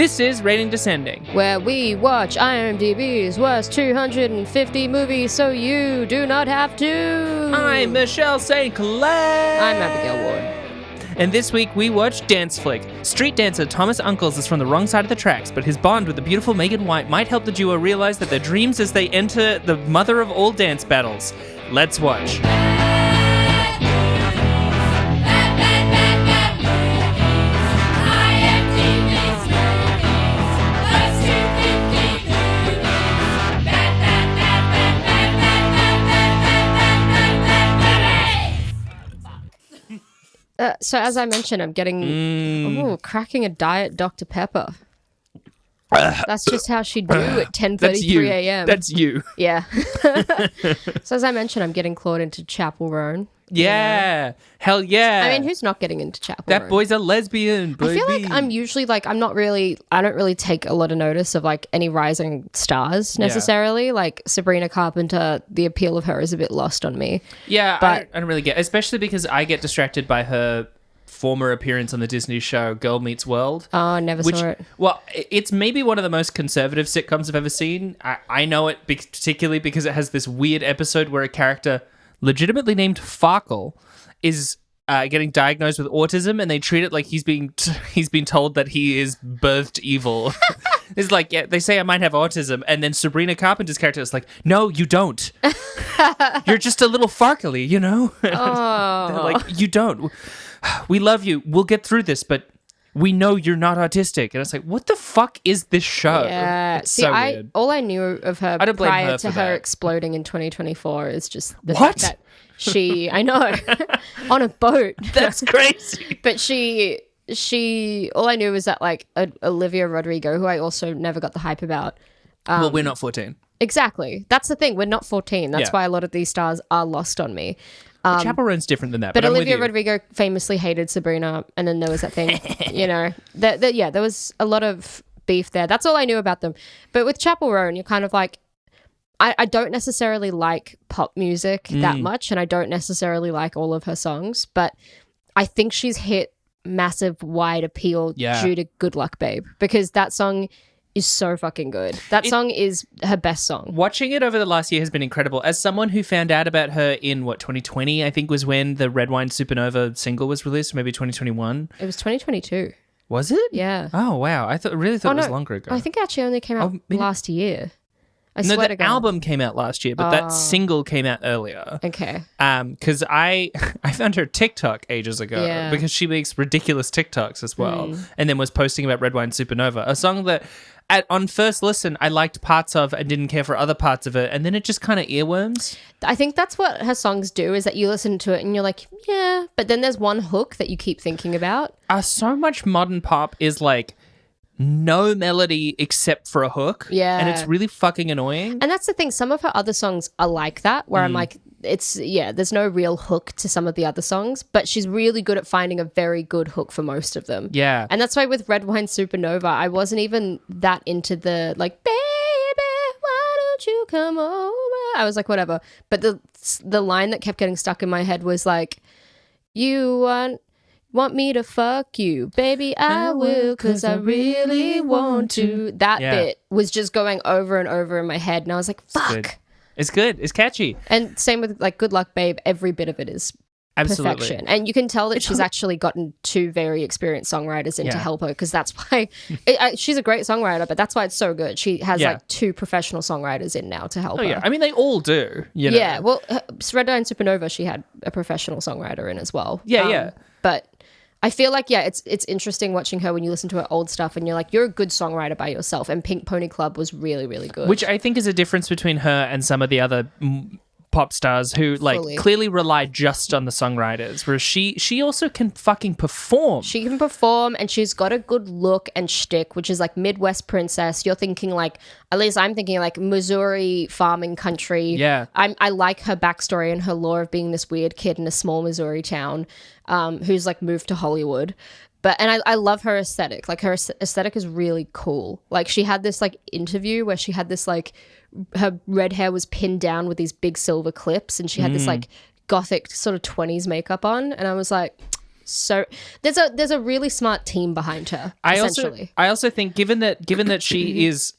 This is Rating Descending, where we watch IMDb's worst 250 movies so you do not have to. I'm Michelle St. Clair. I'm Abigail Ward. And this week we watched Dance Flick. Street dancer Thomas Uncles is from the wrong side of the tracks, but his bond with the beautiful Megan White might help the duo realize that their dreams as they enter the mother of all dance battles. Let's watch. So as I mentioned, I'm getting cracking a diet Dr. Pepper. That's just how she do at 10:33 a.m. That's you. Yeah. So as I mentioned, I'm getting clawed into Chapel Roan. Yeah. You know? Hell yeah. I mean, who's not getting into Chapel That Roan? boy's a lesbian, baby. I feel like I'm usually like, I don't really take a lot of notice of like any rising stars necessarily. Yeah. Like Sabrina Carpenter, the appeal of her is a bit lost on me. Yeah, but I don't really get, especially because I get distracted by her former appearance on the Disney show Girl Meets World. Oh, never saw it. Well, it's maybe one of the most conservative sitcoms I've ever seen. I know it particularly because it has this weird episode where a character legitimately named Farkle is getting diagnosed with autism, and they treat it like he's been told that he is birthed evil. It's like, yeah, they say I might have autism, and then Sabrina Carpenter's character is like, no, you don't. You're just a little Farkly, you know? Oh. They're like, you don't. We love you. We'll get through this, but we know you're not autistic. And it's like, what the fuck is this show? Yeah. It's See, so weird. All I knew of her I don't blame prior her to for her that. exploding in 2024 is just the What? fact that I know, on a boat. That's crazy. But all I knew was that like Olivia Rodrigo, who I also never got the hype about. Well, we're not 14. Exactly. That's the thing. We're not 14. That's Yeah. why a lot of these stars are lost on me. Chapel Roan's different than that. But I'm with Olivia you. Rodrigo famously hated Sabrina, and then there was that thing, you know, there was a lot of beef there. That's all I knew about them. But with Chapel Roan, you're kind of like, I don't necessarily like pop music that much, and I don't necessarily like all of her songs, but I think she's hit massive wide appeal due to Good Luck Babe, because that song is so fucking good. That song is her best song. Watching it over the last year has been incredible. As someone who found out about her in, 2020, I think was when the Red Wine Supernova single was released, maybe 2021. It was 2022. Was it? Yeah. Oh, wow. I really thought it was longer ago. I think it actually only came out last year. I No, swear to the God. album came out last year, but that single came out earlier. Okay. Because I found her TikTok ages ago because she makes ridiculous TikToks as well, and then was posting about Red Wine Supernova, a song that on first listen I liked parts of and didn't care for other parts of it, and then it just kind of earworms. I think that's what her songs do, is that you listen to it and you're like, yeah, but then there's one hook that you keep thinking about. So much modern pop is like no melody except for a hook. Yeah. And it's really fucking annoying. And that's the thing. Some of her other songs are like that, where I'm like, there's no real hook to some of the other songs, but she's really good at finding a very good hook for most of them. Yeah. And that's why with Red Wine Supernova, I wasn't even that into the like, baby, why don't you come over? I was like, whatever. But the line that kept getting stuck in my head was like, you want me to fuck you, baby, I will, cause I really want to. That bit was just going over and over in my head, and I was like, fuck. It's good. It's catchy. And same with like Good Luck Babe, every bit of it is perfection. And you can tell that she's actually gotten two very experienced songwriters in to help her, because that's why she's a great songwriter, but that's why it's so good. She has like two professional songwriters in now to help her. Yeah, I mean, they all do. You know? Yeah, well, Red Wine Supernova, she had a professional songwriter in as well. Yeah. But I feel like, it's interesting watching her when you listen to her old stuff and you're like, you're a good songwriter by yourself. And Pink Pony Club was really, really good. Which I think is a difference between her and some of the other pop stars who clearly rely just on the songwriters, whereas she also can fucking perform. She can perform, and she's got a good look and shtick, which is like Midwest princess. You're thinking like, at least I'm thinking like Missouri farming country. Yeah. I like her backstory and her lore of being this weird kid in a small Missouri town who's like moved to Hollywood. And I love her aesthetic. Like her aesthetic is really cool. Like she had this like interview where she had this like, her red hair was pinned down with these big silver clips, and she had this like gothic sort of 20s makeup on, and I was like, so there's a really smart team behind her. I Essentially, also think given that she is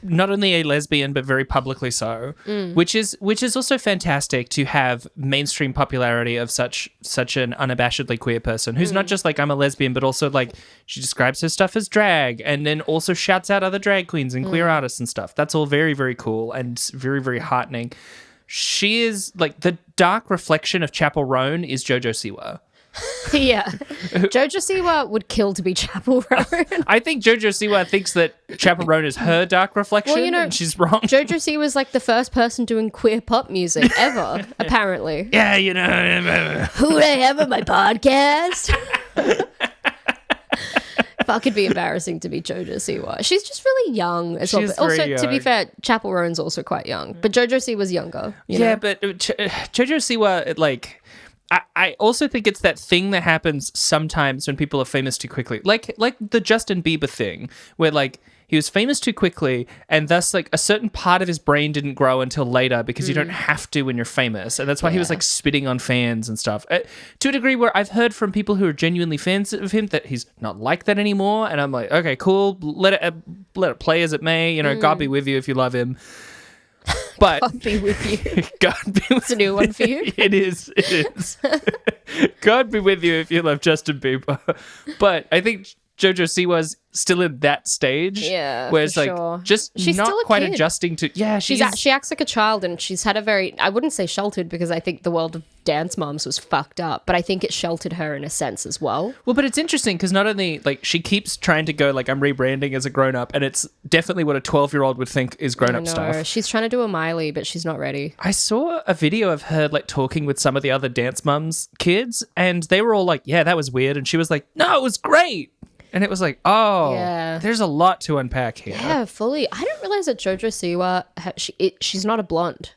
not only a lesbian but very publicly so, which is also fantastic to have mainstream popularity of such an unabashedly queer person who's not just like I'm a lesbian, but also like she describes her stuff as drag and then also shouts out other drag queens and queer artists and stuff. That's all very, very cool and very, very heartening. She is like the dark reflection of Chapel Roan is Jojo Siwa. yeah. Jojo Siwa would kill to be Chapel Roan. I think Jojo Siwa thinks that Chapel Roan is her dark reflection, and she's wrong. Jojo Siwa was like the first person doing queer pop music ever, apparently. Yeah, you know. Who would I have on my podcast? Fuck, it'd be embarrassing to be Jojo Siwa. She's just really young as well. She's But also, very to be young. fair, Chapel Roan's also quite young. But Jojo Siwa was younger. You know? But Jojo Siwa, like, I also think it's that thing that happens sometimes when people are famous too quickly. Like the Justin Bieber thing, where like he was famous too quickly and thus like a certain part of his brain didn't grow until later because you don't have to when you're famous. And that's why he was like spitting on fans and stuff. To a degree where I've heard from people who are genuinely fans of him that he's not like that anymore. And I'm like, okay, cool. Let it play as it may. You know, God be with you if you love him. But God be with you. God be with It's a new one for you. It is. God be with you if you love Justin Bieber. But I think Jojo Siwa's still in that stage. Yeah, where it's for like sure. just She's not still a quite kid. adjusting to. Yeah, She acts like a child, and she's had a very, I wouldn't say sheltered because I think the world of dance moms was fucked up, but I think it sheltered her in a sense as well. Well, but it's interesting because not only like she keeps trying to go like I'm rebranding as a grown up, and it's definitely what a 12-year-old would think is grown up stuff. She's trying to do a Miley, but she's not ready. I saw a video of her like talking with some of the other dance mums kids, and they were all like, "Yeah, that was weird," and she was like, "No, it was great." And it was like, oh, Yeah. there's a lot to unpack here. Yeah, fully. I didn't realize that Jojo Siwa, she's not a blonde.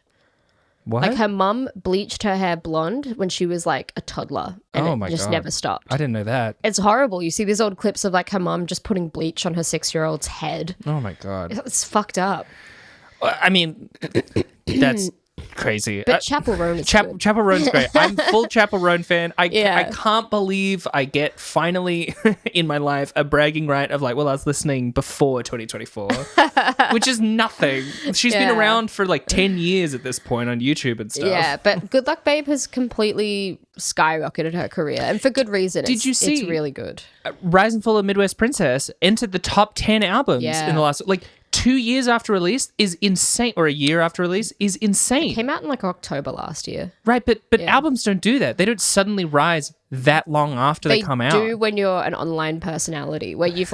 What? Like her mum bleached her hair blonde when she was like a toddler, and Oh my it just God. never stopped. I didn't know that. It's horrible. You see these old clips of like her mum just putting bleach on her 6-year-old's head. Oh my God. It's fucked up. I mean, that's crazy. But Chapel Roan is good. Chapel Roan's great. I'm full Chapel Roan fan. I Yeah. can't believe I get finally in my life a bragging right of like, well, I was listening before 2024, which is nothing. She's been Yeah. around for like 10 years at this point on YouTube and stuff. Yeah, but Good Luck Babe has completely skyrocketed her career, and for good reason. Did you see- It's really good. Rise and Fall of Midwest Princess entered the top 10 albums Yeah. in the last, like 2 years after release is insane, or a year after release is insane. Came out in like October last year. Right, but albums don't do that. They don't suddenly rise that long after they come out. They do when you're an online personality, where you've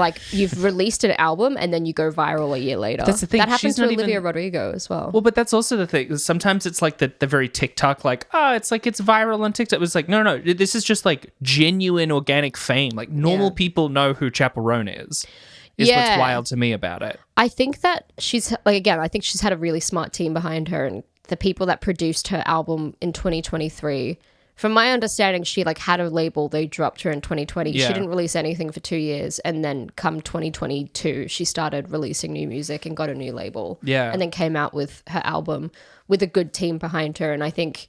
released an album and then you go viral a year later. That's the thing, That happened she's to not Olivia even- Rodrigo as well. Well, but that's also the thing. Sometimes it's like the very TikTok, like, oh, it's like it's viral on TikTok. It was like, no. This is just like genuine organic fame. Like normal Yeah. people know who Chapel Roan is what's Yeah. wild to me about it. I think that she's like, again, I think she's had a really smart team behind her, and the people that produced her album in 2023. From my understanding, she like had a label. They dropped her in 2020. Yeah. She didn't release anything for 2 years, and then come 2022, she started releasing new music and got a new label. Yeah. and then came out with her album with a good team behind her. And I think,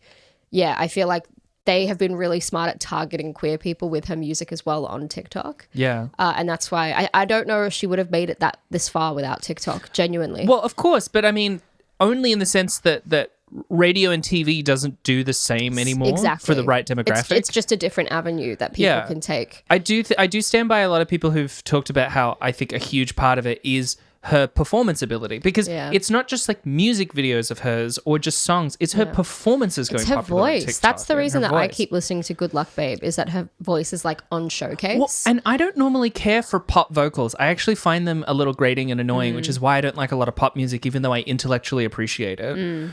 yeah, I feel like they have been really smart at targeting queer people with her music as well on TikTok. Yeah. And that's why I don't know if she would have made it this far without TikTok, genuinely. Well, of course, but I mean, only in the sense that radio and TV doesn't do the same anymore Exactly. for the right demographic. It's just a different avenue that people can take. I do stand by a lot of people who've talked about how I think a huge part of it is her performance ability, because Yeah. it's not just like music videos of hers or just songs, it's her performances going It's her popular on voice. TikTok That's the and reason her that I voice. keep listening to Good Luck Babe, is that her voice is like on showcase. Well, and I don't normally care for pop vocals. I actually find them a little grating and annoying, which is why I don't like a lot of pop music, even though I intellectually appreciate it.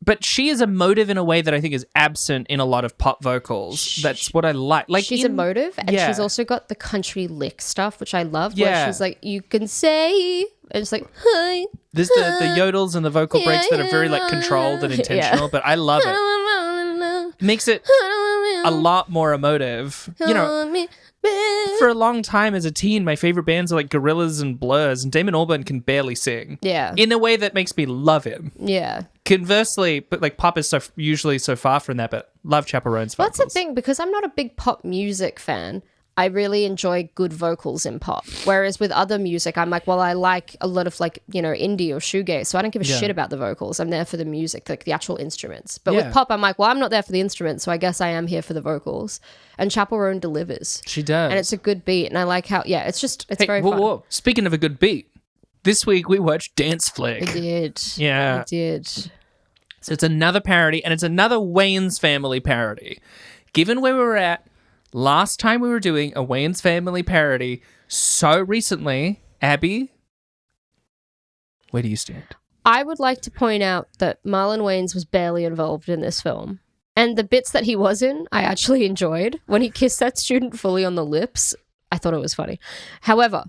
But she is emotive in a way that I think is absent in a lot of pop vocals. That's what I like. Like She's in- emotive, and yeah. she's also got the country lick stuff, which I love. Yeah. Where she's like, you can say, and it's like, hi. There's the yodels and the vocal breaks that are very like controlled and intentional, but I love it. It makes it a lot more emotive. You know, for a long time as a teen, my favorite bands are like Gorillaz and Blurs, and Damon Albarn can barely sing. Yeah. In a way that makes me love him. Yeah. Conversely, but like pop is usually so far from that, but love Chaperone's vocals. That's the thing, because I'm not a big pop music fan. I really enjoy good vocals in pop. Whereas with other music, I'm like, well, I like a lot of like, indie or shoegaze. So I don't give a shit about the vocals. I'm there for the music, like the actual instruments. But with pop, I'm like, well, I'm not there for the instruments. So I guess I am here for the vocals. And Chaperone delivers. She does. And it's a good beat. And I like how, it's very fun. Whoa. Speaking of a good beat, this week we watched Dance Flick. We did. Yeah. We did. So it's another parody, and it's another Wayans family parody. Given where we were at, last time we were doing a Wayans family parody so recently, Abby, where do you stand? I would like to point out that Marlon Wayans was barely involved in this film. And the bits that he was in, I actually enjoyed. When he kissed that student fully on the lips, I thought it was funny. However,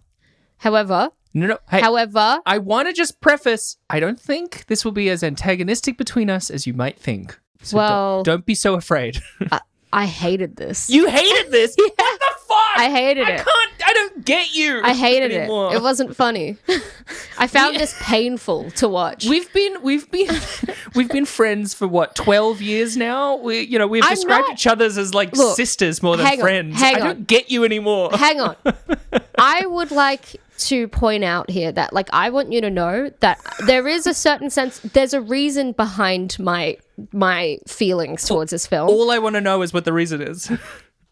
No. Hey, however, I want to just preface, I don't think this will be as antagonistic between us as you might think. So well, don't be so afraid. I hated this. You hated this? Yeah. What the fuck? I hated it. I don't get you. I hated anymore. it. It wasn't funny. I found this painful to watch. We've been friends for what, 12 years now? We've described each other as like sisters more than friends. I don't get you anymore. Hang on. I would like to point out here that like I want you to know that there is a certain sense, there's a reason behind my feelings towards this film. All I want to know is what the reason is.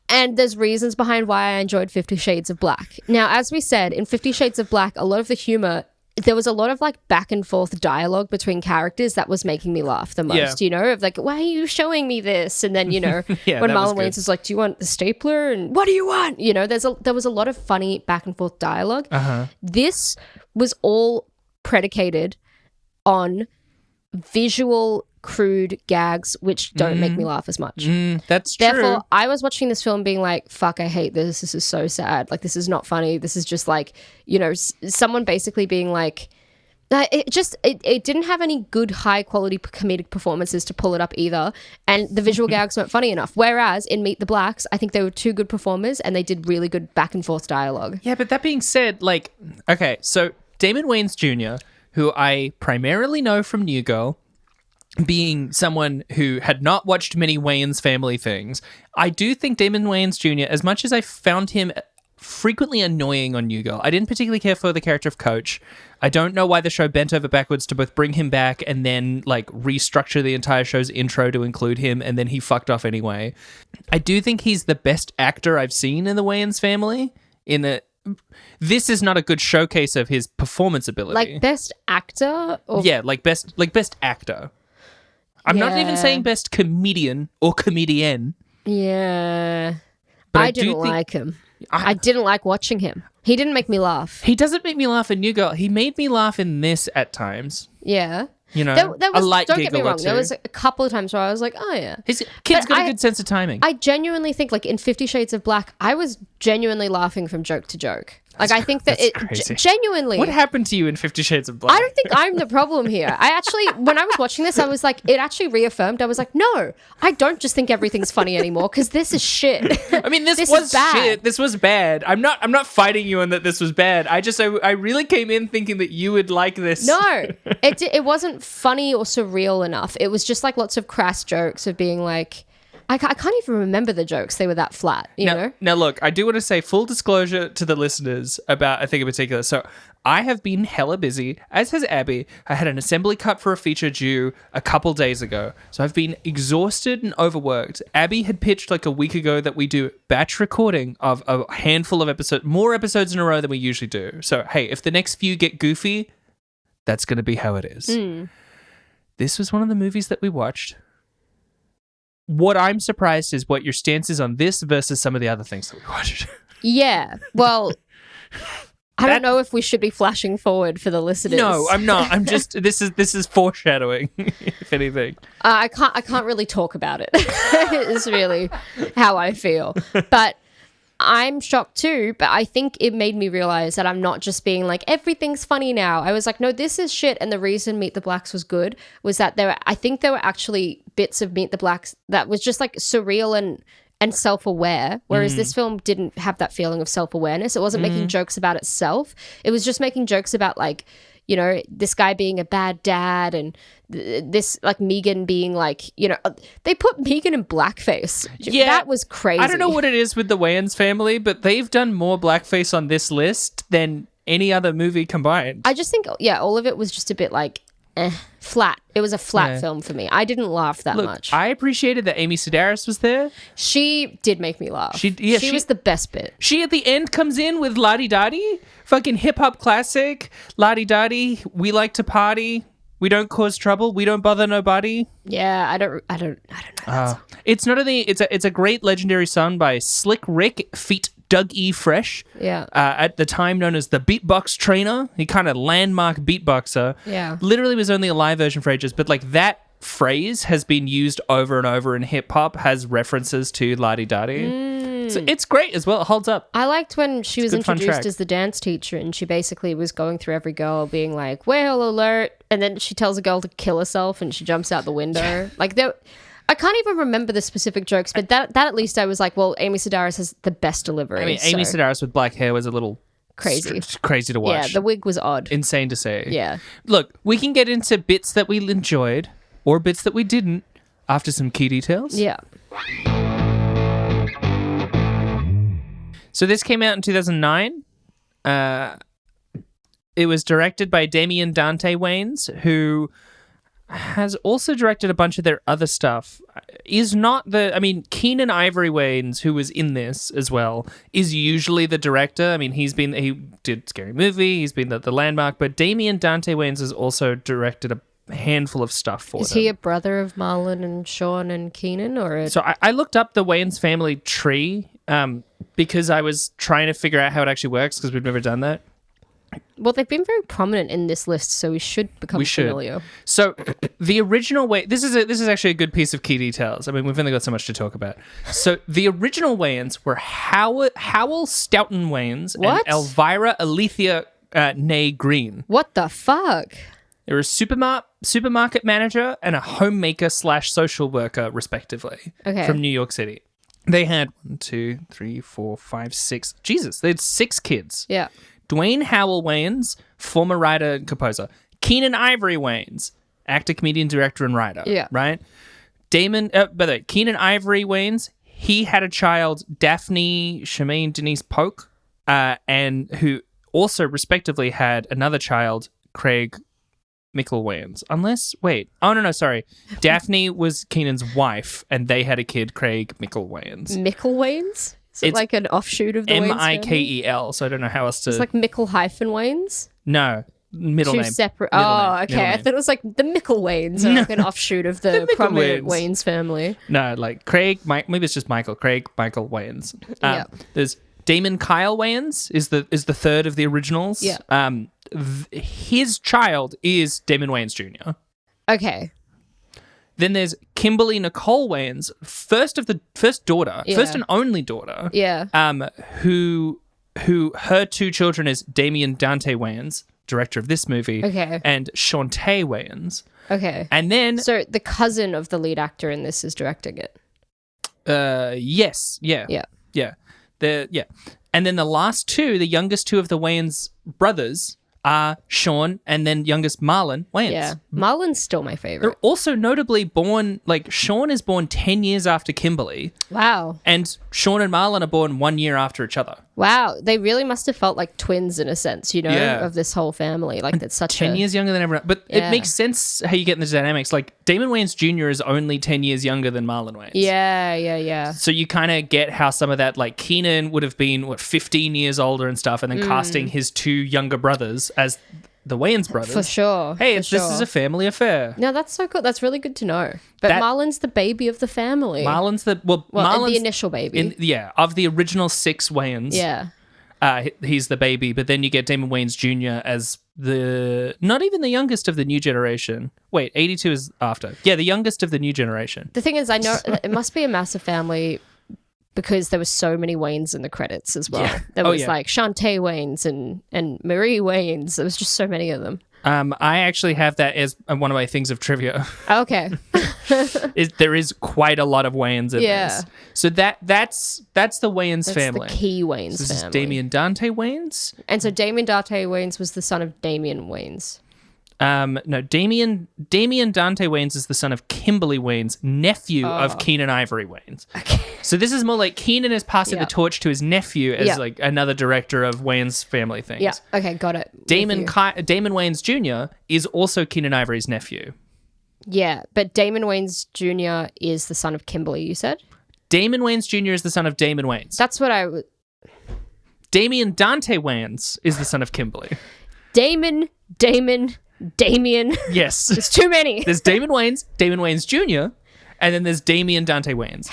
And there's reasons behind why I enjoyed 50 Shades of Black. Now, as we said, in 50 Shades of Black, a lot of the humor, there was a lot of like back and forth dialogue between characters that was making me laugh the most, of like, why are you showing me this? And then, when Marlon Wayans is like, do you want the stapler? And what do you want? There was a lot of funny back and forth dialogue. This was all predicated on visual crude gags which don't make me laugh as much. That's true. Therefore, I was watching this film being like, fuck, I hate this. This is so sad. Like, this is not funny. This is just like, someone basically being like, it didn't have any good high quality comedic performances to pull it up either, and the visual gags weren't funny enough. Whereas in Meet the Blacks, I think they were two good performers and they did really good back and forth dialogue. Yeah, but that being said, like, okay, so Damon Wayans Jr., who I primarily know from New Girl, being someone who had not watched many Wayans family things, I do think Damon Wayans Jr., as much as I found him frequently annoying on New Girl, I didn't particularly care for the character of Coach. I don't know why the show bent over backwards to both bring him back and then like restructure the entire show's intro to include him, and then he fucked off anyway. I do think he's the best actor I've seen in the Wayans family. This is not a good showcase of his performance ability. Like best actor? Or... Yeah, like best actor. I'm not even saying best comedian or comedian. Yeah. But I didn't like him. I didn't like watching him. He didn't make me laugh. He doesn't make me laugh in New Girl. He made me laugh in this at times. Yeah. There was, a light don't get me wrong, there was a couple of times where I was like, oh yeah. His kid's got a good sense of timing. I genuinely think like in 50 Shades of Black, I was genuinely laughing from joke to joke. Like, I think that genuinely... What happened to you in 50 Shades of Black? I don't think I'm the problem here. I actually, when I was watching this, I was like, it actually reaffirmed. I was like, no, I don't just think everything's funny anymore, because this is shit. I mean, this was shit. This was bad. I'm not fighting you on that this was bad. I really came in thinking that you would like this. No, it wasn't funny or surreal enough. It was just like lots of crass jokes of being like... I can't even remember the jokes. They were that flat, you know? Now, look, I do want to say full disclosure to the listeners about a thing in particular. So I have been hella busy, as has Abby. I had an assembly cut for a feature due a couple days ago. So I've been exhausted and overworked. Abby had pitched like a week ago that we do batch recording of a handful of episodes, more episodes in a row than we usually do. So, hey, if the next few get goofy, that's going to be how it is. This was one of the movies that we watched. What I'm surprised is what your stance is on this versus some of the other things that we watched. Yeah, well, I don't know if we should be flashing forward for the listeners. No, I'm not. I'm just this is foreshadowing, if anything. I can't really talk about it. Is really how I feel. But I'm shocked too, but I think it made me realize that I'm not just being like, everything's funny now. I was like, no, this is shit. And the reason Meet the Blacks was good was that I think there were actually bits of Meet the Blacks that was just like surreal and self-aware, whereas this film didn't have that feeling of self-awareness. It wasn't making jokes about itself. It was just making jokes about like, this guy being a bad dad and this like Megan being like, they put Megan in blackface. Yeah, that was crazy. I don't know what it is with the Wayans family, but they've done more blackface on this list than any other movie combined. I just think, all of it was just a bit like flat. It was a flat film for me. I didn't laugh that much. I appreciated that Amy Sedaris was there. She did make me laugh. She was the best bit. She at the end comes in with La Di Da Di, fucking hip hop classic. La Di Da Di, we like to party. We don't cause trouble. We don't bother nobody. Yeah, I don't know that song. It's not only it's a great legendary song by Slick Rick feat Doug E. Fresh. Yeah. At the time known as the beatbox trainer. He kind of landmark beatboxer. Yeah. Literally was only a live version for ages, but like that phrase has been used over and over in hip hop, has references to La Di Da Di. So it's great as well. It holds up. I liked when she was a good, fun introduced track. as the dance teacher and she basically was going through every girl being like, whale alert. And then she tells a girl to kill herself and she jumps out the window. Like I can't even remember the specific jokes, but that at least I was like, well, Amy Sedaris has the best delivery. I mean, Amy Sedaris with black hair was a little crazy. Crazy to watch. Yeah, the wig was odd. Insane to say. Yeah. Look, we can get into bits that we enjoyed or bits that we didn't after some key details. Yeah. So this came out in 2009. It was directed by Damien Dante Wayans, who has also directed a bunch of their other stuff. Keenan Ivory Wayans, who was in this as well, is usually the director. I mean, he did Scary Movie, he's been the Landmark, but Damien Dante Wayans has also directed a handful of stuff for them. Is he a brother of Marlon and Sean and Keenan? So I looked up the Wayans family tree because I was trying to figure out how it actually works because we've never done that. Well, they've been very prominent in this list, so we should become familiar. So the original this is actually a good piece of key details. I mean, we've only got so much to talk about. So the original Wayans were Howell Stoughton Wayans and Elvira Alethea née Green. What the fuck? They were a supermarket manager and a homemaker / social worker, respectively, from New York City. They had 1, 2, 3, 4, 5, 6. Jesus, they had 6 kids. Yeah. Dwayne Howell Wayans, former writer and composer. Keenan Ivory Wayans, actor, comedian, director, and writer. Yeah. Right? By the way, Keenan Ivory Wayans, he had a child, Daphne Shemaine Denise Polk, and who also respectively had another child, Craig Mickle Wayans. Daphne was Keenan's wife, and they had a kid, Craig Mickle Wayans. Mickle Wayans? Is it like an offshoot of the Wayans family? Mikel, so I don't know how else to... It's like Mickle hyphen Wayans? No, middle name. Two separate... Middle oh, name. okay. Middle I name. thought it was like the Mickle Wayans, or like an offshoot of the prominent Wayans family. No, like Craig, maybe it's just Michael. Craig Michael Wayans. Yeah. There's Damon Kyle Wayans is the third of the originals. Yeah. His child is Damon Wayans Jr. Okay. Then there's Kimberly Nicole Wayans, first daughter, first and only daughter. Yeah. Who her 2 children is Damien Dante Wayans, director of this movie. Okay. And Shantae Wayans. Okay. And then so the cousin of the lead actor in this is directing it. Yes. Yeah. Yeah. Yeah. And then the last 2, the youngest 2 of the Wayans brothers are Sean and then youngest Marlon Wayans. Yeah. Marlon's still my favorite. They're also notably born, like Sean is born 10 years after Kimberly. Wow. And Sean and Marlon are born 1 year after each other. Wow. They really must have felt like twins in a sense, Yeah. of this whole family. Like that's such 10 years younger than everyone. But it makes sense how you get in the dynamics. Like Damon Wayans Jr. is only 10 years younger than Marlon Wayans. Yeah. So you kind of get how some of that, like Keenan would have been, 15 years older and stuff, and then casting his 2 younger brothers as the Wayans brothers. For sure. Hey, this is a family affair. No, that's so cool. That's really good to know. But Marlon's the baby of the family. Marlon's the initial baby. Of the original 6 Wayans. Yeah. He's the baby, but then you get Damon Wayans Jr. as not even the youngest of the new generation. Wait, 82 is after. Yeah, the youngest of the new generation. The thing is, I know it must be a massive family because there were so many Wayans in the credits as well. Yeah. There was like Shantae Wayans and Marie Wayans. There was just so many of them. I actually have that as one of my things of trivia. Okay. There is quite a lot of Wayans in this. So that's the Wayans family. That's the key Wayans This family. is Damien Dante Wayans. And so Damien Dante Wayans was the son of Damien Wayans. No, Damien Dante Wayans is the son of Kimberly Wayans, nephew of Keenan Ivory Wayans. Okay. So this is more like Keenan is passing the torch to his nephew as like another director of Wayans family things. Yeah. Okay, got it. Damon Wayans Jr. is also Keenan Ivory's nephew. Yeah, but Damon Wayans Jr. is the son of Kimberly, you said? Damon Wayans Jr. is the son of Damon Wayans. That's what I would... Damien Dante Wayans is the son of Kimberly. Damien. Yes. There's too many. There's Damon Wayans Jr., and then there's Damien Dante Wayans.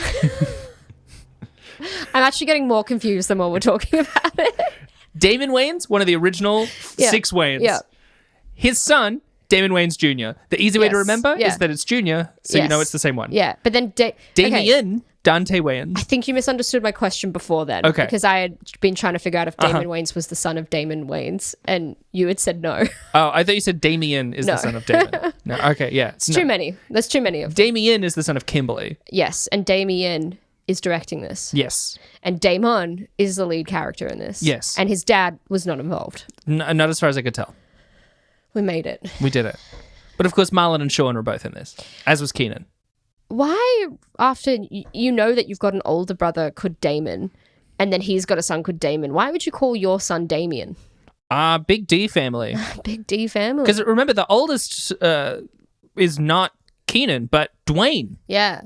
I'm actually getting more confused the more we're talking about it. Damon Wayans, one of the original 6 Wayans. Yeah. His son, Damon Wayans Jr. The easy way to remember is that it's Jr., so you know it's the same one. Yeah, but then... Damien Dante Wayans. I think you misunderstood my question before then. Okay. Because I had been trying to figure out if Damon Wayans was the son of Damon Wayans, and you had said no. Oh, I thought you said Damien is the son of Damon. No, okay, yeah. It's too many. There's too many of them. Damien is the son of Kimberly. Yes, and Damien is directing this. Yes. And Damon is the lead character in this. Yes. And his dad was not involved. Not as far as I could tell. We made it. We did it. But of course, Marlon and Sean were both in this, as was Keenan. Why, after you know that you've got an older brother called Damon, and then he's got a son called Damon, why would you call your son Damien? Big D family. Big D family. Because remember, the oldest is not Keenan, but Dwayne. Yeah.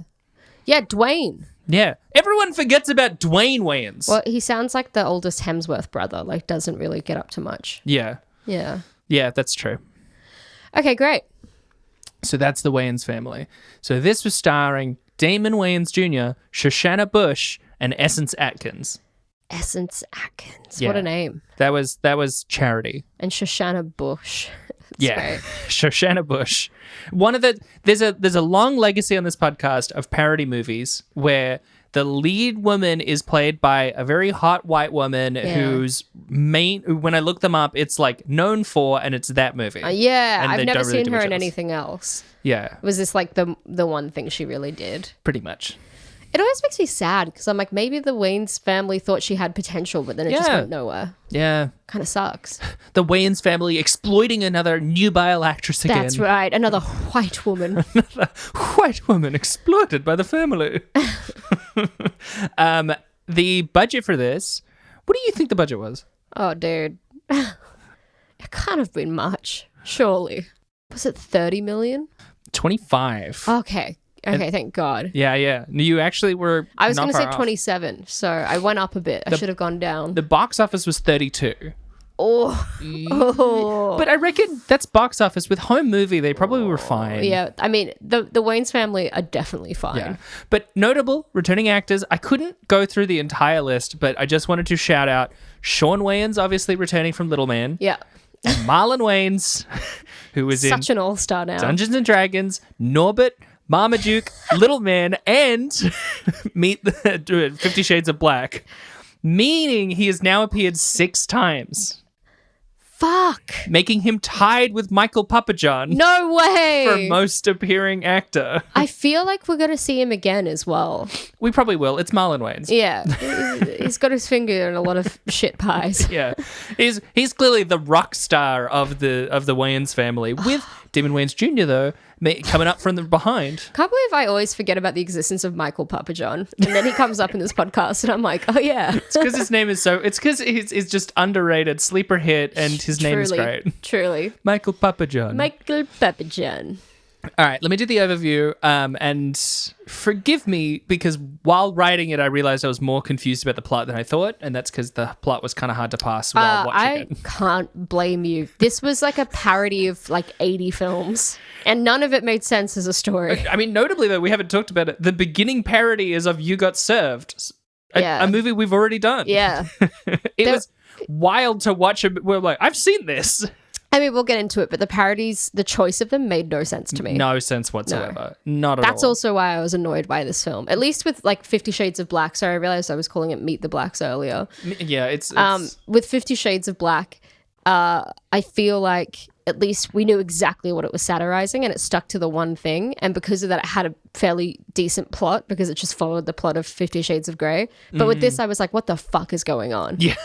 Yeah, Dwayne. Yeah. Everyone forgets about Dwayne Wayans. Well, he sounds like the oldest Hemsworth brother, like doesn't really get up to much. Yeah. Yeah. Yeah, that's true. Okay, great. So that's the Wayans family. So this was starring Damon Wayans Jr., Shoshana Bush, and Essence Atkins. Essence Atkins. Yeah. What a name. That was Charity. And Shoshana Bush. Yeah. Shoshana Bush. There's a long legacy on this podcast of parody movies where the lead woman is played by a very hot white woman whose when I look them up, it's like known for, and it's that movie. Yeah, And I've they never don't really seen do her much in else. anything else. Yeah, Was this like the one thing she really did? pretty much. It always makes me sad because I'm like, maybe the Wayans family thought she had potential, but then it just went nowhere. Yeah. Kind of sucks. The Wayans family exploiting another nubile actress again. That's right. Another white woman. Another white woman exploited by the family. The budget for this, what do you think the budget was? Oh, dude. It can't have been much, surely. Was it 30 million? 25. Okay. Okay, thank God. Yeah. You actually were I was not going to say far off. 27, so I went up a bit. I should have gone down. The box office was 32. Oh. But I reckon that's box office. With home movie, they probably were fine. Yeah, I mean, the Wayans family are definitely fine. Yeah. But notable returning actors, I couldn't go through the entire list, but I just wanted to shout out Sean Wayans, obviously returning from Little Man. Yeah. And Marlon Wayans, who was Such in an all-star now. Dungeons and Dragons, Norbert, Marmaduke, Little Man, and Meet the 50 Shades of Black. Meaning he has now appeared 6 times. Fuck. Making him tied with Michael Papajohn No way. for most appearing actor. I feel like we're going to see him again as well. We probably will. It's Marlon Wayans. Yeah. He's got his finger in a lot of shit pies. Yeah. He's clearly the rock star of the Wayans family. With Damon Wayans Jr., though, coming up from the behind. Can't believe I always forget about the existence of Michael Papajohn. And then he comes up in this podcast and I'm like, oh yeah. It's because his name is it's because he's just underrated, sleeper hit, and his name is great. Truly. Michael Papajohn. Michael Papajohn. All right, let me do the overview. And forgive me, because while writing it, I realized I was more confused about the plot than I thought, and that's because the plot was kind of hard to pass while watching I it. can't blame you. This was like a parody of like 80 films, and none of it made sense as a story. I mean, notably, though, we haven't talked about it. The beginning parody is of You Got Served, a movie we've already done. Yeah. It was wild to watch. We're like, I've seen this. I mean, we'll get into it, but the parodies, the choice of them made no sense to me. No sense whatsoever. Not at all. That's also why I was annoyed by this film. At least with like 50 Shades of Black. Sorry, I realized I was calling it Meet the Blacks earlier. Yeah, it's with 50 Shades of Black, I feel like at least we knew exactly what it was satirizing and it stuck to the one thing. And because of that, it had a fairly decent plot because it just followed the plot of 50 Shades of Grey. But with this, I was like, what the fuck is going on? Yeah.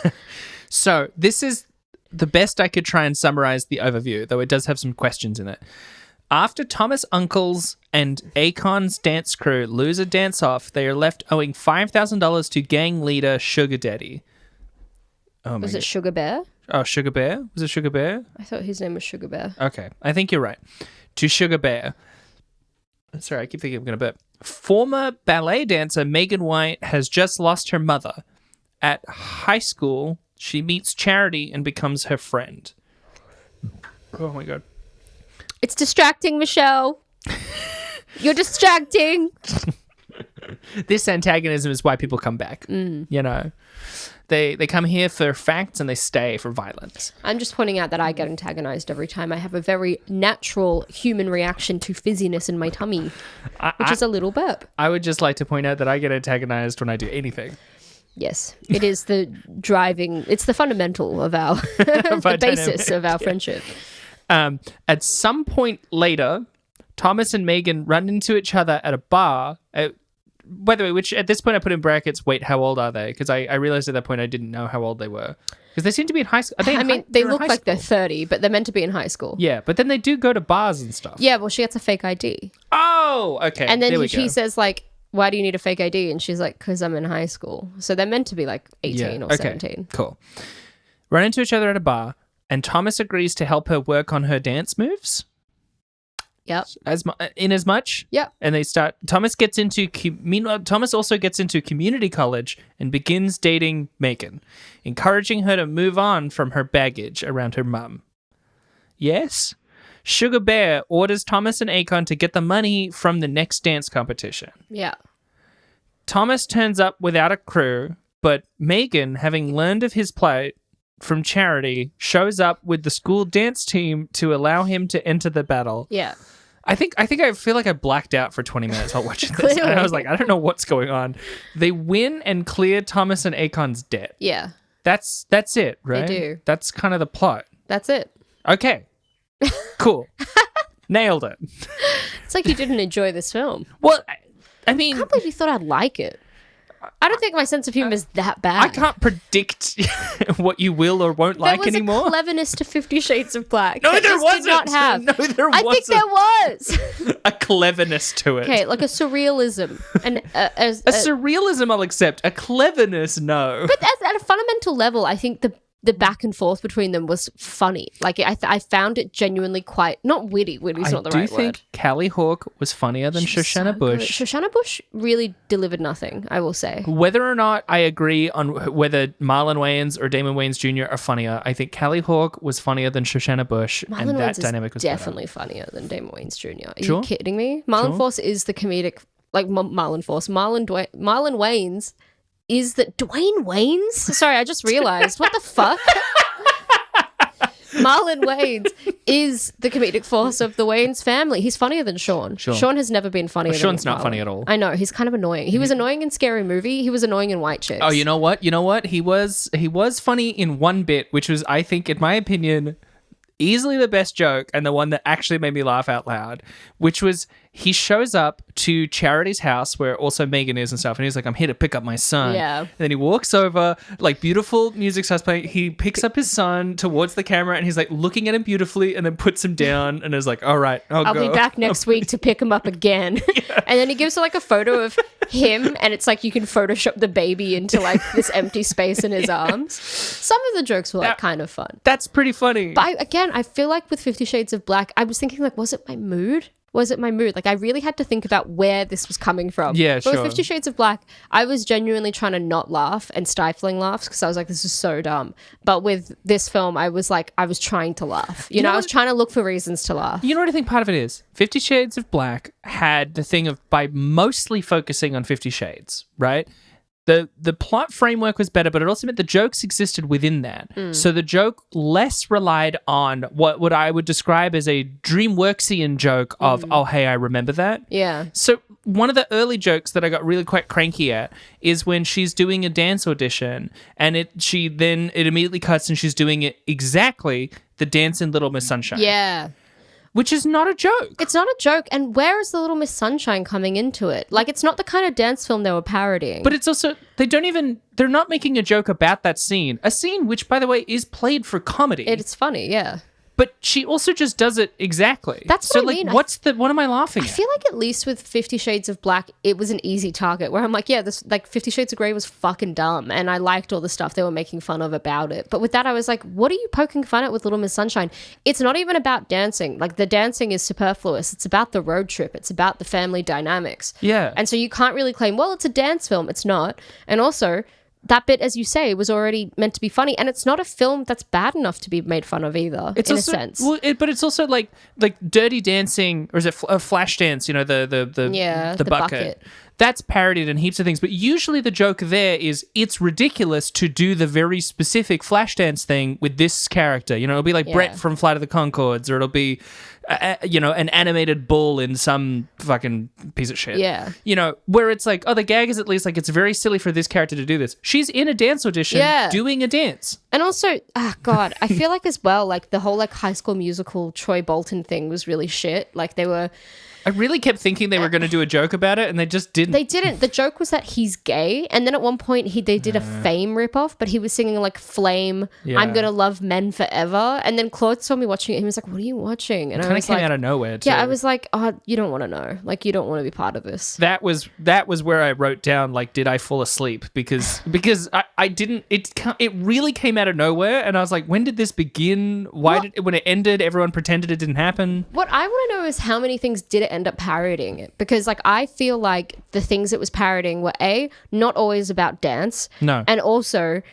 So this is the best I could try and summarize the overview, though it does have some questions in it. After Thomas Uncles and Akon's dance crew lose a dance-off, they are left owing $5,000 to gang leader Sugar Daddy. Oh, Was it Sugar Bear? Oh, Sugar Bear? Was it Sugar Bear? I thought his name was Sugar Bear. Okay, I think you're right. To Sugar Bear. Sorry, I keep thinking I'm going to burp. Former ballet dancer Megan White has just lost her mother. At high school, she meets Charity and becomes her friend. Oh my god. It's distracting, Michelle. You're distracting. This antagonism is why people come back. You know, they come here for facts and they stay for violence. I'm just pointing out that I get antagonized every time. I have a very natural human reaction to fizziness in my tummy, which is a little burp. I would just like to point out that I get antagonized when I do anything. Yes, it is the driving. It's the fundamental of our the basis of our friendship. At some point later, Thomas and Megan run into each other at a bar. By the way, which at this point I put in brackets, wait, how old are they? Because I realized at that point I didn't know how old they were. Because they seem to be in high school. They look like they're 30, but they're meant to be in high school. Yeah, but then they do go to bars and stuff. Yeah, well, she gets a fake ID. Oh, okay. And then he says, like, why do you need a fake ID? And she's like, because I'm in high school. So they're meant to be like 18 or 17. Cool. Run into each other at a bar, and Thomas agrees to help her work on her dance moves. Yep. Yep. And they start. Thomas gets into. Meanwhile, Thomas also gets into community college and begins dating Megan, encouraging her to move on from her baggage around her mum. Yes. Sugar Bear orders Thomas and Akon to get the money from the next dance competition. Yeah. Thomas turns up without a crew, but Megan, having learned of his plight from Charity, shows up with the school dance team to allow him to enter the battle. Yeah. I feel like I blacked out for 20 minutes while watching this. And I was like, I don't know what's going on. They win and clear Thomas and Akon's debt. Yeah. That's it, right? They do. That's kind of the plot. That's it. Okay. Cool. Nailed it. It's like you didn't enjoy this film. Well, I mean, I can't believe you thought I'd like it. I don't think my sense of humor is that bad. I can't predict what you will or won't like anymore. There was a cleverness to 50 Shades of Black. No, there wasn't. Did not have. No, there wasn't. I think there was. A cleverness to it. Okay, like a surrealism. And a surrealism I'll accept. A cleverness, no. But at a fundamental level, I think the back and forth between them was funny. Like I found it genuinely quite not witty. Witty's not the right word. I do think Callie Hawk was funnier than Shoshana Bush. Shoshana Bush really delivered nothing, I will say. Whether or not I agree on whether Marlon Wayans or Damon Wayans Jr. are funnier, I think Callie Hawk was funnier than Shoshana Bush, Marlon and that Wayans dynamic was definitely better. funnier than Damon Wayans Jr. Are Sure. you kidding me? Marlon Force is the comedic, like Marlon Force. Marlon Wayans is the Dwayne Wayans. Sorry, I just realized. What the fuck? Marlon Wayans is the comedic force of the Wayans family. He's funnier than Sean. Sure. Sean has never been funnier than Sean's not Marlon. funny at all. I know. He's kind of annoying. He was annoying in Scary Movie. He was annoying in White Chicks. Oh, you know what? He was funny in one bit, which was, I think, in my opinion, easily the best joke and the one that actually made me laugh out loud, which was he shows up to Charity's house where also Megan is and stuff, and he's like, I'm here to pick up my son. Yeah. And then he walks over, like beautiful music starts playing. He picks up his son towards the camera and he's like looking at him beautifully and then puts him down and is like, all right, I'll go. Be back next week to pick him up again. Yeah. And then he gives her like a photo of him and it's like you can Photoshop the baby into like this empty space in his arms. Some of the jokes were like kind of fun. That's pretty funny. But I feel like with 50 Shades of Black, I was thinking like, was it my mood? Like I really had to think about where this was coming from. Yeah, but sure. With 50 Shades of Black, I was genuinely trying to not laugh and stifling laughs because I was like, this is so dumb. But with this film, I was like, I was trying to laugh. You know, I was trying to look for reasons to laugh. You know what I think part of it is? 50 Shades of Black had the thing of by mostly focusing on 50 Shades, right? the plot framework was better, but it also meant the jokes existed within that. So the joke less relied on what I would describe as a DreamWorksian joke of, oh, hey, I remember that. Yeah. So one of the early jokes that I got really quite cranky at is when she's doing a dance audition and it immediately cuts and she's doing it exactly the dance in Little Miss Sunshine. Yeah. Which is not a joke. It's not a joke. And where is the Little Miss Sunshine coming into it? Like, it's not the kind of dance film they were parodying. But it's also, they're not making a joke about that scene. A scene which, by the way, is played for comedy. It's funny, yeah. But she also just does it exactly. That's what I mean. What am I laughing at? I feel like at least with 50 Shades of Black, it was an easy target where I'm like, yeah, this, like 50 Shades of Grey was fucking dumb. And I liked all the stuff they were making fun of about it. But with that, I was like, what are you poking fun at with Little Miss Sunshine? It's not even about dancing. Like, the dancing is superfluous. It's about the road trip. It's about the family dynamics. Yeah. And so you can't really claim, well, it's a dance film. It's not. And also, that bit, as you say, was already meant to be funny, and it's not a film that's bad enough to be made fun of either. It's in also, a sense. well, but it's also like Dirty Dancing, or is it Flash Dance? You know, the bucket. That's parodied in heaps of things, but usually the joke there is it's ridiculous to do the very specific Flashdance thing with this character. You know, it'll be like Brett from Flight of the Conchords, or it'll be, an animated bull in some fucking piece of shit. Yeah. You know, where it's like, oh, the gag is at least like it's very silly for this character to do this. She's in a dance audition doing a dance. And also, God, I feel like as well, like the whole like High School Musical Troy Bolton thing was really shit. Like they were... I really kept thinking they were going to do a joke about it, and they just didn't. They didn't. The joke was that he's gay, and then at one point they did a Fame ripoff, but he was singing like Flame, I'm gonna love men forever. And then Claude saw me watching it. He was like, "What are you watching?" And I was came like, out of nowhere. Too. Yeah, I was like, "Oh, you don't want to know. Like, you don't want to be part of this." That was where I wrote down like, did I fall asleep? Because I didn't. It really came out of nowhere, and I was like, when did this begin? When it ended, everyone pretended it didn't happen. What I want to know is how many things did it end up parodying it, because like I feel like the things it was parodying were not always about dance, and also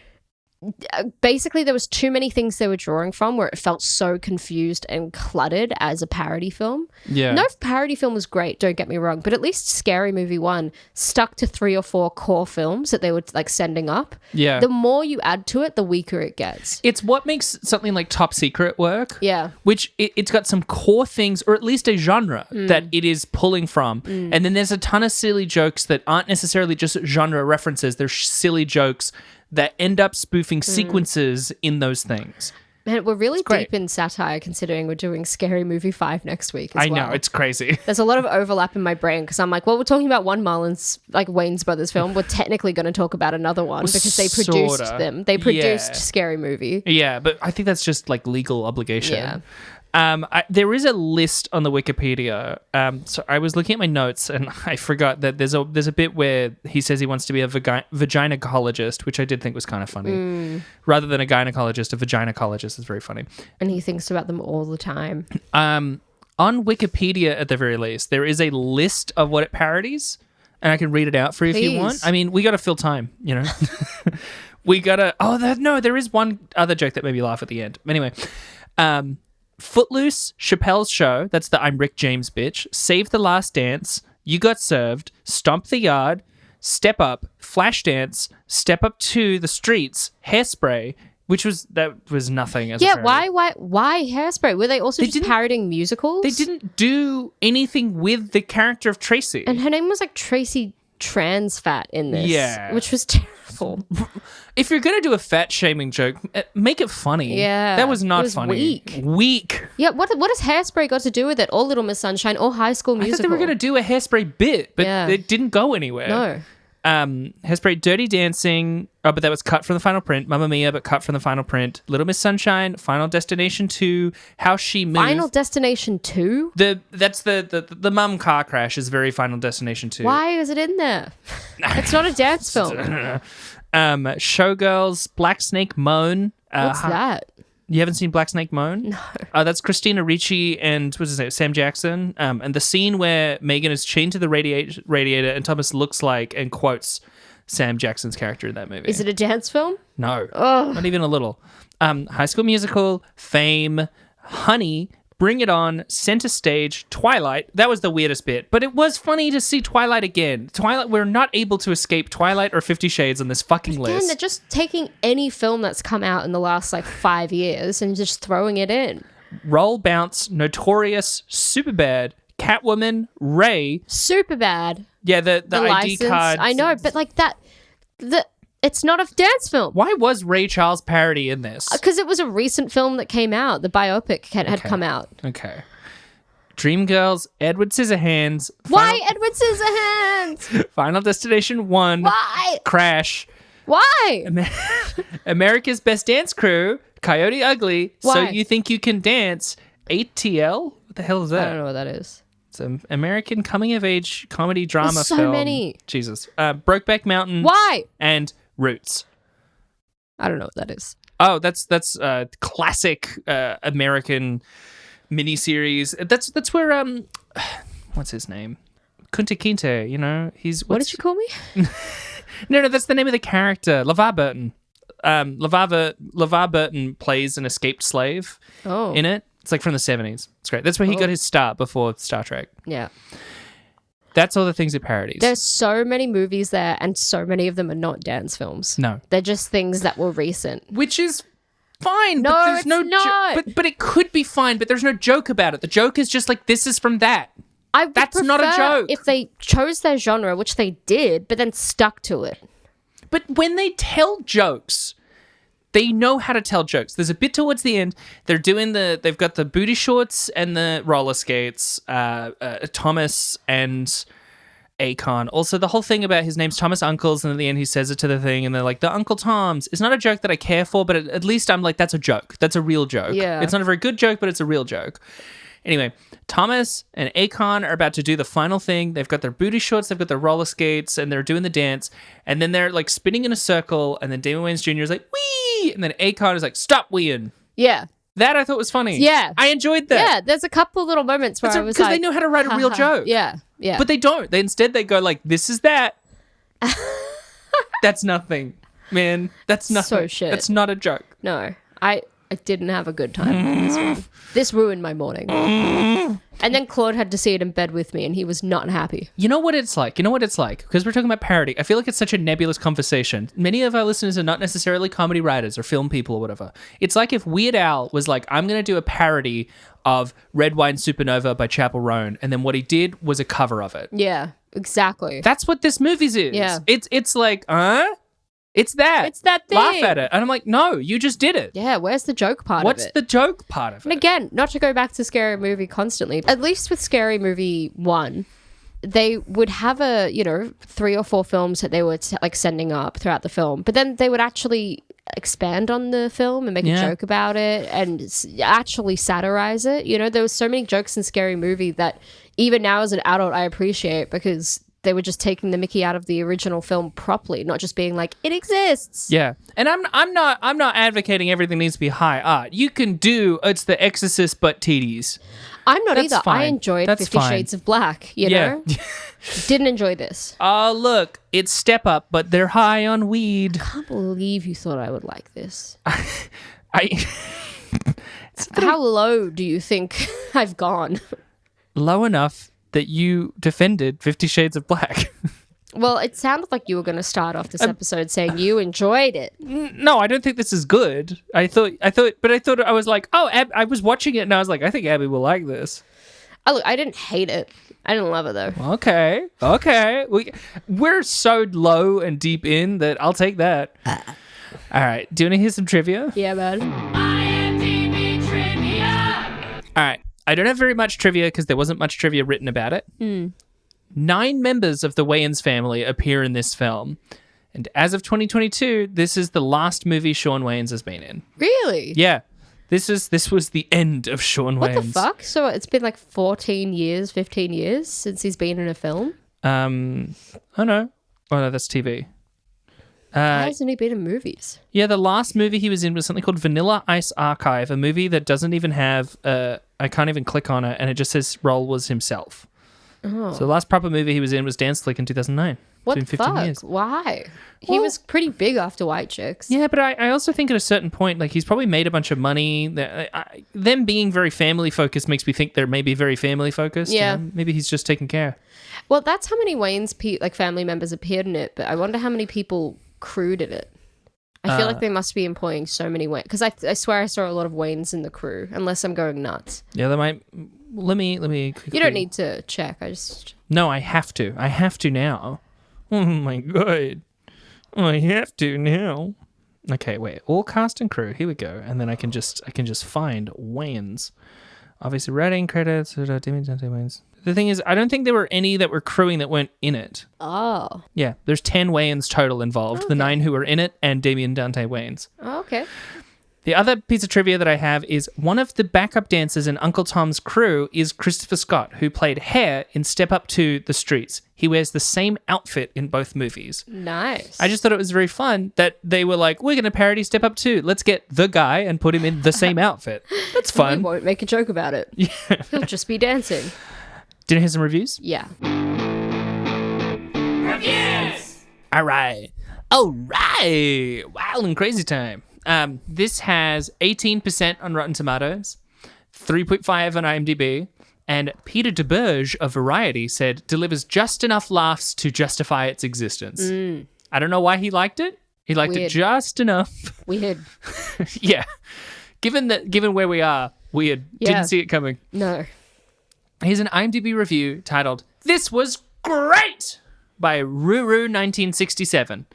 basically there was too many things they were drawing from where it felt so confused and cluttered as a parody film. No parody film was great, don't get me wrong, but at least Scary Movie 1 stuck to 3 or 4 core films that they were like sending up. The more you add to it, the weaker it gets. It's what makes something like Top Secret work, which it's got some core things, or at least a genre that it is pulling from, and then there's a ton of silly jokes that aren't necessarily just genre references. They're silly jokes that end up spoofing sequences in those things. Man, we're really deep in satire, considering we're doing Scary Movie 5 next week as well. I know, it's crazy. There's a lot of overlap in my brain, because I'm like, well, we're talking about one Marlon's, like Wayans Brothers film. We're technically going to talk about another one because they produced them. They produced Scary Movie. Yeah, but I think that's just like legal obligation. Yeah. There is a list on the Wikipedia. So I was looking at my notes and I forgot that there's a bit where he says he wants to be a vaginacologist, which I did think was kind of funny. Rather than a gynecologist, a vaginacologist is very funny. And he thinks about them all the time. On Wikipedia, at the very least, there is a list of what it parodies, and I can read it out for you if you want. I mean, we got to fill time, you know. We got to... there is one other joke that made me laugh at the end. Anyway, Footloose, Chappelle's Show, that's the I'm Rick James bitch, Save the Last Dance, You Got Served, Stomp the Yard, Step Up, Flashdance, Step Up to the Streets, Hairspray, that was nothing as a parody. Why Hairspray? Were they also just parodying musicals? They didn't do anything with the character of Tracy. And her name was like Tracy Transfat in this, which was terrible. If you're going to do a fat shaming joke, make it funny. Yeah. That was not funny. Weak. Yeah, what has Hairspray got to do with it? Or Little Miss Sunshine or High School Musical? I thought they were going to do a Hairspray bit, but it didn't go anywhere. No. Hairspray, Dirty Dancing, but that was cut from the final print. Mamma Mia, but cut from the final print. Little Miss Sunshine, Final Destination 2, How She Moved. Final Destination 2? That's the mum car crash is very Final Destination 2. Why is it in there? It's not a dance film. Showgirls, Black Snake Moan. What's that? You haven't seen Black Snake Moan? No. That's Christina Ricci and what's his name? Sam Jackson. And the scene where Megan is chained to the radiator and Thomas looks like and quotes Sam Jackson's character in that movie. Is it a dance film? No. Not even a little. High School Musical, Fame, Honey, Bring It On, Center Stage, Twilight. That was the weirdest bit, but it was funny to see Twilight again. Twilight, we're not able to escape Twilight or 50 Shades on this fucking Again, list. they're just taking any film that's come out in the last like 5 years and just throwing it in. Roll Bounce, Notorious, Superbad, Catwoman, Ray. Superbad. Yeah, the ID license. card. I know, but like that, it's not a dance film. Why was Ray Charles' parody in this? Because it was a recent film that came out. The biopic had come out. Okay. Dreamgirls, Edward Scissorhands. Why Edward Scissorhands? Final Destination 1. Why? Crash. Why? America's Best Dance Crew, Coyote Ugly, So Why? You Think You Can Dance, ATL? What the hell is that? I don't know what that is. It's an American coming-of-age comedy drama There's so film. many. Jesus. Brokeback Mountain. Why? And Roots. I don't know what that is. Oh, that's classic American miniseries. That's where what's his name? Kunta Kinte, you know? What did you call me? No, that's the name of the character. LeVar Burton. LeVar Burton plays an escaped slave in it. It's like from the 70s. It's great. That's where he got his start before Star Trek. Yeah. That's all the things are parodies. There's so many movies there, and so many of them are not dance films. No. They're just things that were recent. Which is fine. No, but there's it's no not. But it could be fine, but there's no joke about it. The joke is just like, this is from that. That's not a joke. If they chose their genre, which they did, but then stuck to it. But when they tell jokes, they know how to tell jokes. There's a bit towards the end. They've got the booty shorts and the roller skates. Thomas and Akon. Also, the whole thing about his name's Thomas Uncles, and at the end he says it to the thing, and they're like, the Uncle Toms. It's not a joke that I care for, but at least I'm like, that's a joke. That's a real joke. Yeah. It's not a very good joke, but it's a real joke. Anyway, Thomas and Akon are about to do the final thing. They've got their booty shorts, they've got their roller skates, and they're doing the dance. And then they're like spinning in a circle, and then Damon Wayans Jr. is like, wee! And then Akon is like, stop weeing. Yeah. That I thought was funny. Yeah. I enjoyed that. Yeah, there's a couple little moments where I was like... Because they know how to write a real joke. Yeah, yeah. But they don't. Instead, they go like, this is that. That's nothing, man. That's nothing. So shit. That's not a joke. No, I didn't have a good time with this one. This ruined my morning. And then Claude had to see it in bed with me, and he was not happy. You know what it's like? Because we're talking about parody. I feel like it's such a nebulous conversation. Many of our listeners are not necessarily comedy writers or film people or whatever. It's like if Weird Al was like, I'm going to do a parody of Red Wine Supernova by Chappell Roan, and then what he did was a cover of it. Yeah, exactly. That's what this movie's is. Yeah. It's like, It's that. It's that thing. Laugh at it. And I'm like, no, you just did it. Yeah, where's the joke part What's of it? the joke part of it? And again, not to go back to Scary Movie constantly, at least with Scary Movie 1, they would have 3 or 4 films that they were sending up throughout the film, but then they would actually expand on the film and make a joke about it and actually satirize it. You know, there was so many jokes in Scary Movie that even now as an adult I appreciate, because they were just taking the mickey out of the original film properly, not just being like, it exists. Yeah. And I'm not advocating everything needs to be high art. You can do It's The Exorcist but titties. I'm not That's either. fine. I enjoyed That's 50 fine. Shades of Black, you know? Didn't enjoy this. Oh, look, it's Step Up, but they're high on weed. I can't believe you thought I would like this. I How low do you think I've gone? low enough that you defended 50 Shades of Black. Well, it sounded like you were going to start off this episode saying you enjoyed it. No, I don't think this is good. I thought I was like, oh, I was watching it and I was like, I think Abby will like this. Oh, look, I didn't hate it. I didn't love it though. Okay. We're so low and deep in that I'll take that. All right. Do you want to hear some trivia? Yeah, man. IMDb trivia. All right. I don't have very much trivia because there wasn't much trivia written about it. 9 members of the Wayans family appear in this film. And as of 2022, this is the last movie Shawn Wayans has been in. Really? Yeah. This was the end of Shawn What Wayans. the fuck? So it's been like 14 years, 15 years since he's been in a film? Oh no. Oh no, that's TV. Why hasn't he been in movies? Yeah, the last movie he was in was something called Vanilla Ice Archive, a movie that doesn't even have, I can't even click on it, and it just says role was himself. Oh. So the last proper movie he was in was Dance Slick in 2009. What It's the been 15 fuck? years. Why? He Well- was pretty big after White Chicks. Yeah, but I also think at a certain point, like, he's probably made a bunch of money. Them being very family focused makes me think they're maybe very family focused. Yeah. Maybe he's just taking care. Well, that's how many Wayans family members appeared in it, but I wonder how many people crewed in it. I feel like they must be employing so many Wayans, because I swear I saw a lot of Wayans in the crew, unless I'm going nuts. Yeah, they might. Let me. You don't need to check. No, I have to. I have to now. Oh my god. I have to now. Okay, wait. All cast and crew. Here we go. And then I can just find Wayans. Obviously, writing credits. Wayans. The thing is, I don't think there were any that were crewing that weren't in it. Oh. Yeah, there's 10 Wayans total involved. The 9 who were in it and Damien Dante Wayans. Oh, okay. The other piece of trivia that I have is one of the backup dancers in Uncle Tom's crew is Christopher Scott, who played Hare in Step Up to the Streets. He wears the same outfit in both movies. Nice. I just thought it was very fun that they were like, we're going to parody Step Up 2. Let's get the guy and put him in the same outfit. That's We fun. won't make a joke about it. Yeah. He'll just be dancing. Did you hear some reviews? Yeah. Reviews! All right. Wild and crazy time. This has 18% on Rotten Tomatoes, 3.5 on IMDb, and Peter DeBerge of Variety said delivers just enough laughs to justify its existence. I don't know why he liked it. He liked it Weird. just enough. Weird. Yeah. Given where we are, weird. Yeah. Didn't see it coming. No. Here's an IMDb review titled, "This was great!" by Ruru1967.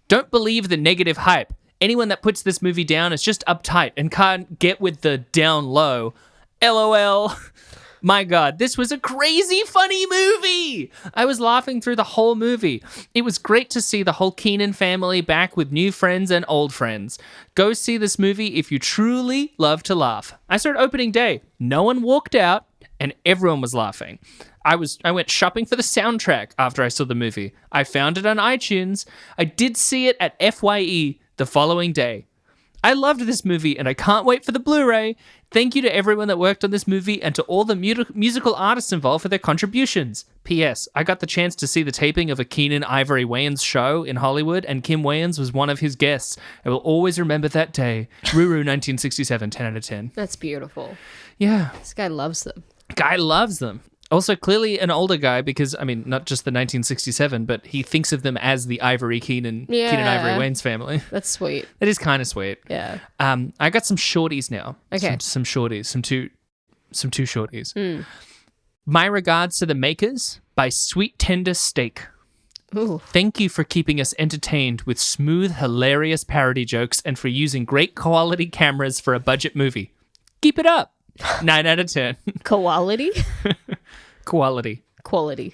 Don't believe the negative hype. Anyone that puts this movie down is just uptight and can't get with the down low. LOL. My God, this was a crazy funny movie. I was laughing through the whole movie. It was great to see the whole Keenan family back with new friends and old friends. Go see this movie if you truly love to laugh. I saw it opening day. No one walked out and everyone was laughing. I went shopping for the soundtrack after I saw the movie. I found it on iTunes. I did see it at FYE the following day. I loved this movie and I can't wait for the Blu-ray. Thank you to everyone that worked on this movie and to all the musical artists involved for their contributions. P.S. I got the chance to see the taping of a Keenan Ivory Wayans show in Hollywood and Kim Wayans was one of his guests. I will always remember that day. Ruru 1967, 10 out of 10. That's beautiful. Yeah, This guy loves them. guy loves them. Also, clearly an older guy because, I mean, not just the 1967, but he thinks of them as the Keenan Ivory Wayans family. That's sweet. That is kind of sweet. Yeah. I got some shorties now. Okay. Some shorties, some two shorties. My regards to the makers by Sweet Tender Steak. Ooh. Thank you for keeping us entertained with smooth, hilarious parody jokes and for using great quality cameras for a budget movie. Keep it up. 9 out of 10. Quality? Quality. Quality.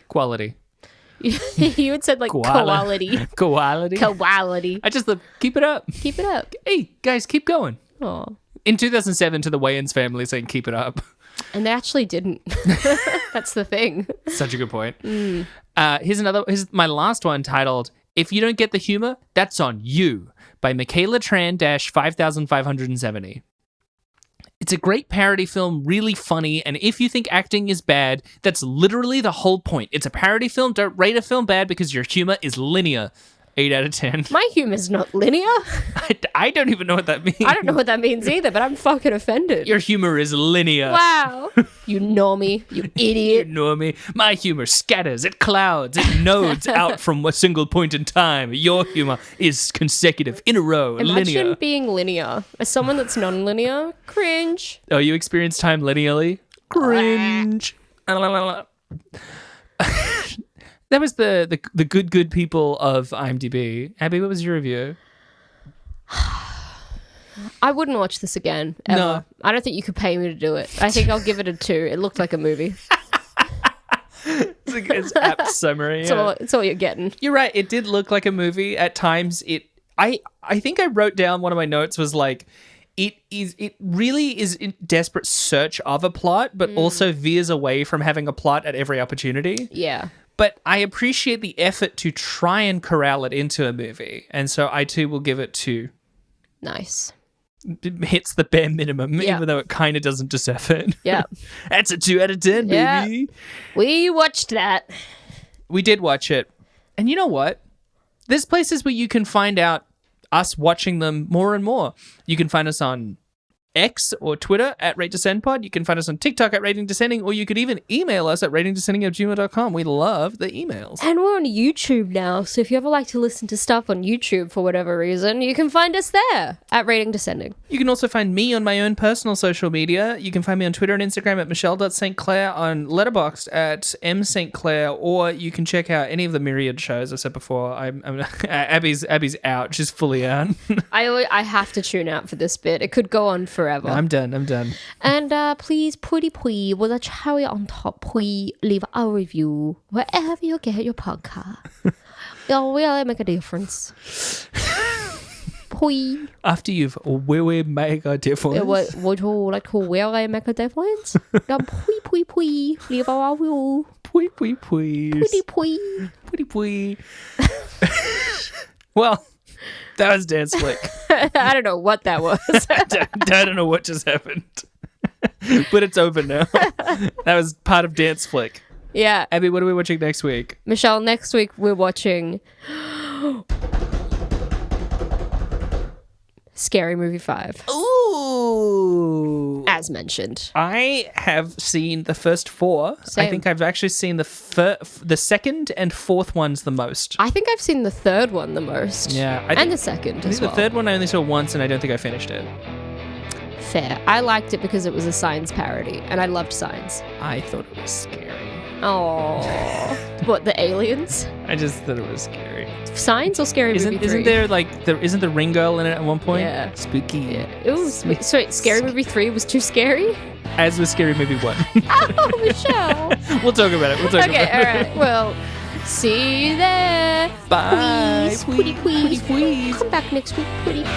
You had said like quality. Quality. Quality. I just thought, keep it up. Keep it up. Hey, guys, keep going. Oh. In 2007, to the Wayans family saying, keep it up. And they actually didn't. That's the thing. Such a good point. Here's my last one titled, If You Don't Get the Humor, That's on You by Michaela Tran-5570. It's a great parody film, really funny, and if you think acting is bad, that's literally the whole point. It's a parody film. Don't rate a film bad because your humor is linear. 8 out of 10. My humor's not linear. I don't even know what that means. I don't know what that means either, but I'm fucking offended. Your humor is linear. Wow. You normie. You You idiot. know me. My humor scatters, it clouds, it nodes out from a single point in time. Your humor is consecutive, in a row, Imagine linear. being linear. As someone that's non-linear, cringe. Oh, you experience time linearly? Cringe. That was the good people of IMDb. Abby, what was your review? I wouldn't watch this again, ever. No. I don't think you could pay me to do it. I think I'll give it a 2. It looked like a movie. It's apt summary. It's all you're getting. You're right. It did look like a movie at times. I think I wrote down one of my notes was like, it really is in desperate search of a plot, but also veers away from having a plot at every opportunity. Yeah. But I appreciate the effort to try and corral it into a movie, and so I too will give it 2. Nice. It hits the bare minimum, Yeah. even though it kind of doesn't deserve it. Yeah. That's a 2 out of 10, Yeah. baby. We watched that. We did watch it. And you know what? There's places where you can find out us watching them more and more. You can find us on X or Twitter at RateDescendPod. You can find us on TikTok at Rating Descending, or you could even email us at ratingdescending@gmail.com. We love the emails. And we're on YouTube now, so if you ever like to listen to stuff on YouTube for whatever reason, you can find us there at Rating Descending. You can also find me on my own personal social media. You can find me on Twitter and Instagram at michelle.stclair, on Letterboxd at mstclair, or you can check out any of the myriad shows I said before. Abby's out. She's fully out. I have to tune out for this bit. It could go on forever. I'm done. And please, pretty please, with a cherry on top, please leave a review wherever you get your podcast. It'll really make a difference. Please. After you've really made a difference. Would you like to really make a difference? Then please, leave a review. Please. Pretty please. Well, that was Dance Flick. I don't know what that was. I don't know what just happened. But it's over now. That was part of Dance Flick. Yeah. Abby, what are we watching next week? Michelle, next week we're watching Scary Movie 5. Ooh. As mentioned. I have seen the first 4. Same. I think I've actually seen the second and fourth ones the most. I think I've seen the third one the most. Yeah. And the second I think as well. the third one I only saw once, and I don't think I finished it. Fair. I liked it because it was a Signs parody, and I loved Signs. I thought it was scary. Oh, what, the aliens? I just thought it was scary. Signs or Scary Movie 3? Isn't the ring girl in it at one point? Yeah. Spooky. Yeah. Ooh, sorry, Scary Movie 3 was too scary? As was Scary Movie 1. Oh, Michelle. We'll talk about it. Okay, all right. Well, see you there. Bye. Please. Come back next week. Please.